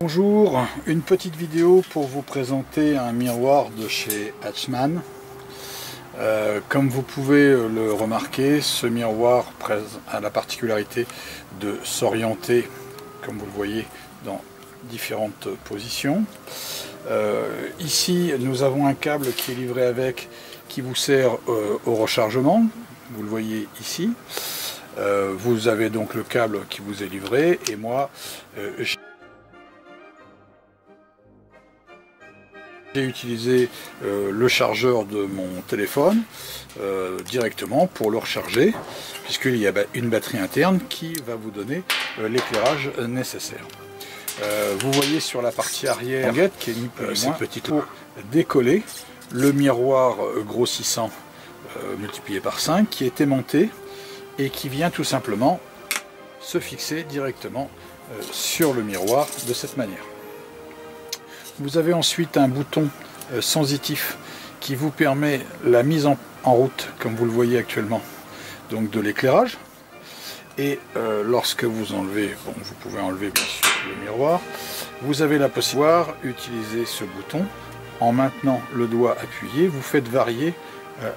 Bonjour, une petite vidéo pour vous présenter un miroir de chez Hatchman. Comme vous pouvez le remarquer, ce miroir a la particularité de s'orienter, comme vous le voyez, dans différentes positions. Ici, nous avons un câble qui est livré avec, qui vous sert au rechargement. Vous le voyez ici. Vous avez donc le câble qui vous est livré et moi, j'ai utilisé le chargeur de mon téléphone directement pour le recharger, puisqu'il y a une batterie interne qui va vous donner l'éclairage nécessaire. Vous voyez sur la partie arrière qui est ni plus ni moins pour décoller le miroir grossissant multiplié par 5 qui est aimanté et qui vient tout simplement se fixer directement sur le miroir de cette manière. Vous avez ensuite un bouton sensitif qui vous permet la mise en route, comme vous le voyez actuellement, donc de l'éclairage. Et lorsque vous enlevez, vous pouvez enlever bien sûr le miroir, vous avez la possibilité d'utiliser ce bouton. En maintenant le doigt appuyé, vous faites varier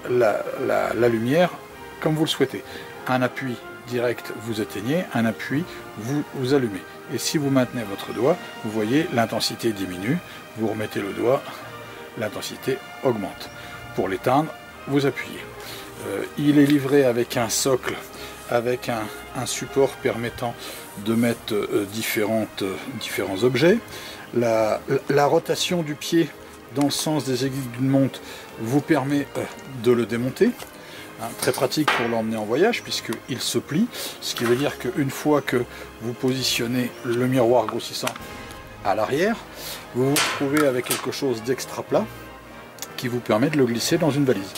la lumière comme vous le souhaitez. Un appui direct, vous éteignez, un appui, vous allumez. Et si vous maintenez votre doigt, vous voyez l'intensité diminue, vous remettez le doigt, l'intensité augmente. Pour l'éteindre, vous appuyez. Il est livré avec un socle, avec un support permettant de mettre différents objets. La rotation du pied dans le sens des aiguilles d'une montre vous permet de le démonter. Très pratique pour l'emmener en voyage puisqu'il se plie, ce qui veut dire qu'une fois que vous positionnez le miroir grossissant à l'arrière, vous vous retrouvez avec quelque chose d'extra plat qui vous permet de le glisser dans une valise.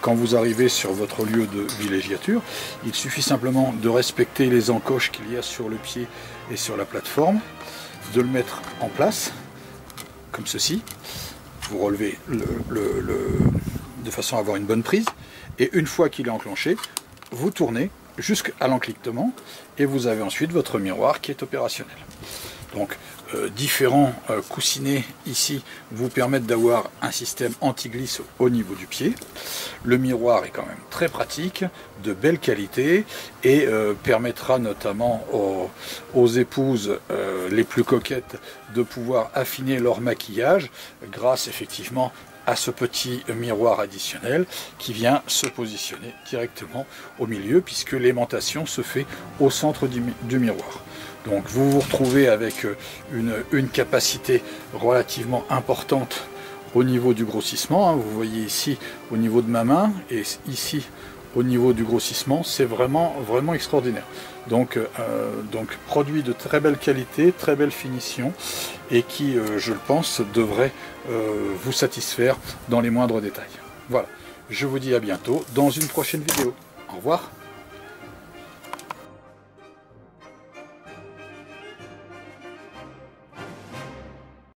Quand vous arrivez sur votre lieu de villégiature, il suffit simplement de respecter les encoches qu'il y a sur le pied et sur la plateforme, de le mettre en place, comme ceci. Vous relevez de façon à avoir une bonne prise. Et une fois qu'il est enclenché, vous tournez jusqu'à l'enclictement et vous avez ensuite votre miroir qui est opérationnel. Donc différents coussinets ici vous permettent d'avoir un système anti-glisse au niveau du pied. Le miroir est quand même très pratique, de belle qualité et permettra notamment aux épouses les plus coquettes de pouvoir affiner leur maquillage grâce effectivement à ce petit miroir additionnel qui vient se positionner directement au milieu puisque l'aimantation se fait au centre du miroir. Donc vous vous retrouvez avec une capacité relativement importante au niveau du grossissement. Vous voyez ici au niveau de ma main et ici au niveau du grossissement, c'est vraiment extraordinaire. Donc produit de très belle qualité, très belle finition et qui, je le pense, devrait vous satisfaire dans les moindres détails. Voilà, je vous dis à bientôt dans une prochaine vidéo. Au revoir.